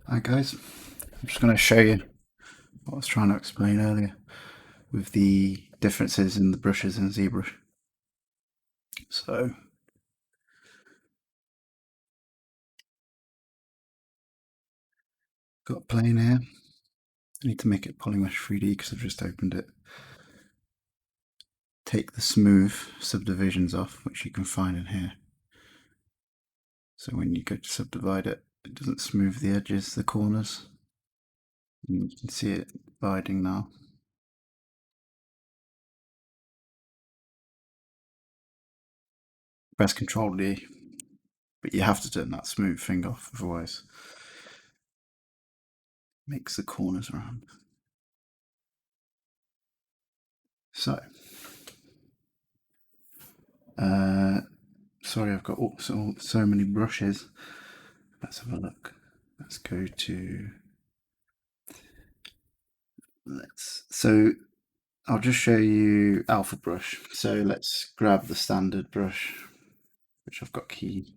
Hi guys, I'm just going to show you what I was trying to explain earlier with the differences in the brushes in Zbrush. So, got a plane here. I need to make it Polymesh 3D because I've just opened it. Take the smooth subdivisions off, which you can find in here. So when you go to subdivide it, it doesn't smooth the edges, the corners. And you can see it dividing now. Press Ctrl D, but you have to turn that smooth thing off, otherwise it makes the corners round. So, sorry, I've got so many brushes. Let's have a look. Let's go to so I'll just show you Alpha Brush. So let's grab the standard brush, which I've got key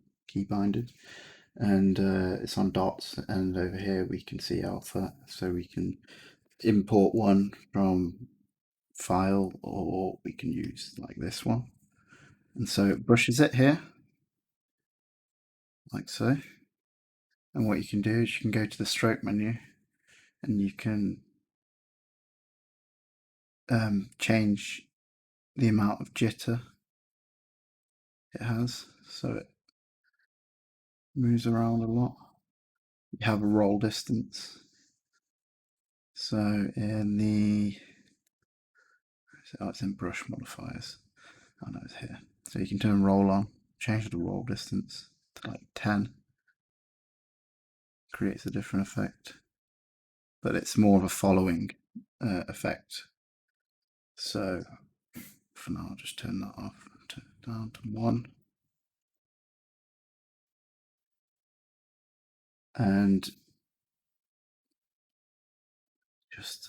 binded, and it's on dots. And over here we can see Alpha, so we can import one from file, or we can use like this one. And so it brushes it here, like so. And what you can do is you can go to the stroke menu, and you can change the amount of jitter it has, so it moves around a lot. You have a roll distance. So in the it's in brush modifiers. Oh no, it's here. So you can turn roll on, change the roll distance to like 10. Creates a different effect, but it's more of a following effect. So for now, I'll just turn that off, turn it down to 1. And just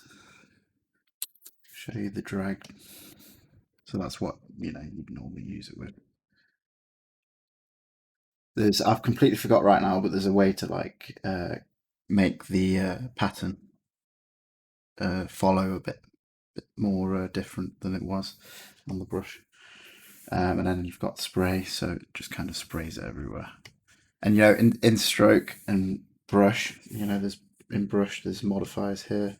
show you the drag. So that's what you'd normally use it with. I've completely forgot right now, but there's a way to like make the pattern follow a bit more different than it was on the brush. And then you've got spray, so it just kind of sprays it everywhere. And in stroke and brush, in brush there's modifiers here,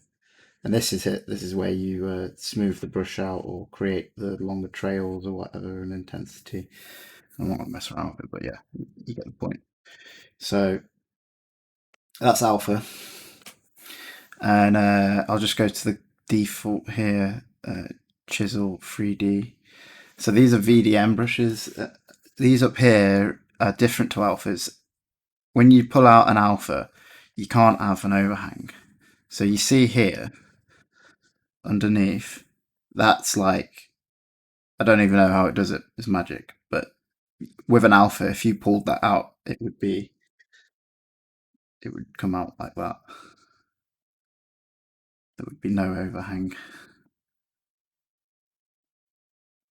and this is it. This is where you smooth the brush out or create the longer trails or whatever in intensity. I'm not gonna mess around with it, but yeah, you get the point. So that's alpha, and I'll just go to the default here, chisel 3D. So these are VDM brushes. These up here are different to alphas. When you pull out an alpha, you can't have an overhang. So you see here, underneath, that's like, I don't even know how it does it. It's magic. But with an alpha, if you pulled that out, it would come out like that. There would be no overhang.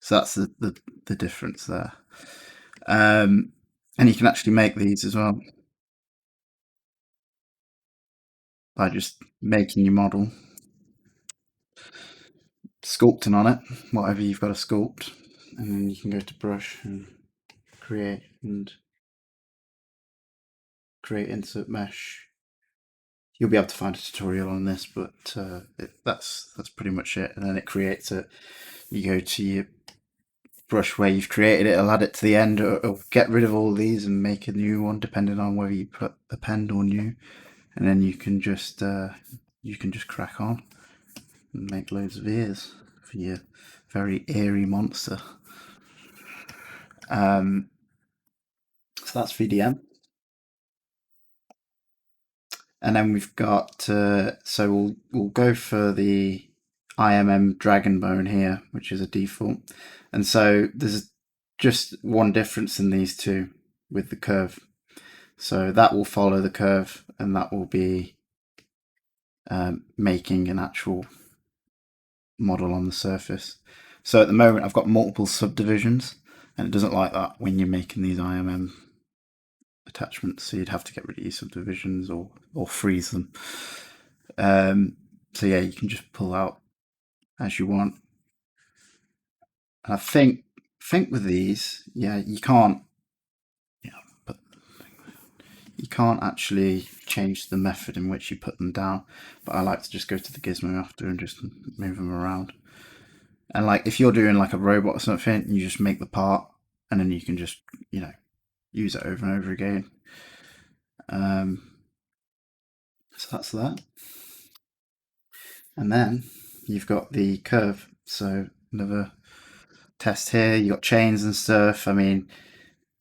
So that's the difference there. And you can actually make these as well by just making your model, sculpting on it, whatever you've got to sculpt, and then you can go to brush and create insert mesh. You'll be able to find a tutorial on this, but that's pretty much it. And then it creates it. You go to your brush where you've created it, it'll add it to the end, or get rid of all these and make a new one, depending on whether you put append or new. And then you can just crack on and make loads of ears for your very airy monster. So that's VDM. And then we've got, so we'll go for the IMM dragon bone here, which is a default. And so there's just one difference in these two with the curve. So that will follow the curve, and that will be making an actual model on the surface. So at the moment I've got multiple subdivisions, and it doesn't like that when you're making these IMM attachments, so you'd have to get rid of your subdivisions or freeze them. So yeah, you can just pull out as you want. And I think with these, yeah, you can't, but you can't actually change the method in which you put them down. But I like to just go to the gizmo after and just move them around. And like if you're doing like a robot or something, you just make the part, and then you can just use it over and over again. So that's that. And then you've got the curve. So another test here. You got chains and stuff. I mean,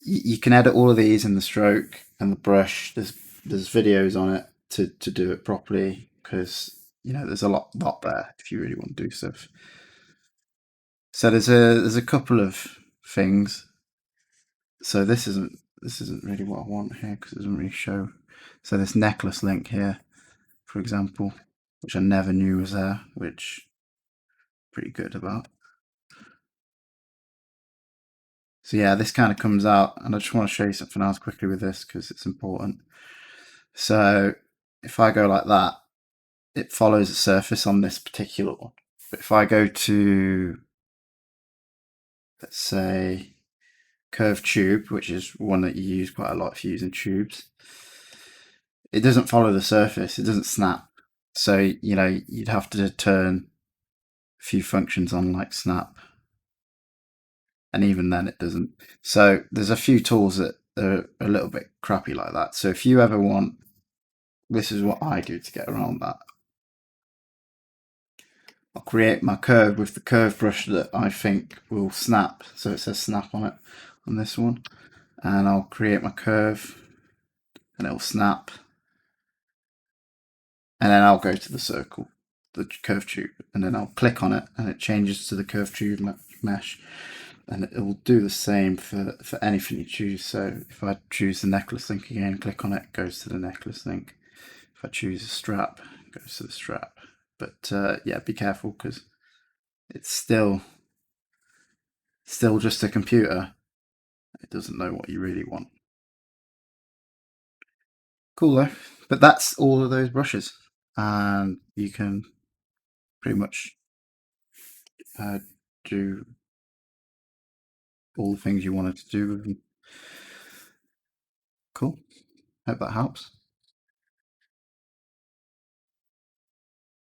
you can edit all of these in the stroke and the brush. There's videos on it to do it properly, because there's a lot there if you really want to do stuff. So there's a couple of things. So this isn't really what I want here, because it doesn't really show. So this necklace link here, for example, which I never knew was there, which I'm pretty good about. So yeah, this kind of comes out, and I just want to show you something else quickly with this because it's important. So if I go like that, it follows a surface on this particular one. But if I go to, let's say, curved tube, which is one that you use quite a lot if you're using tubes, it doesn't follow the surface, it doesn't snap. So, you'd have to turn a few functions on like snap, and even then it doesn't. So there's a few tools that are a little bit crappy like that. So if you ever want, this is what I do to get around that. I'll create my curve with the curve brush that I think will snap. So it says snap on it on this one. And I'll create my curve and it'll snap. And then I'll go to the circle, the curve tube, and then I'll click on it and it changes to the curve tube mesh. And it will do the same for anything you choose. So if I choose the necklace link again, click on it, it goes to the necklace link. If I choose a strap, it goes to the strap. But yeah, be careful, because it's still just a computer. It doesn't know what you really want. Cool though. But that's all of those brushes, and you can pretty much do all the things you wanted to do with them. Cool. Hope that helps.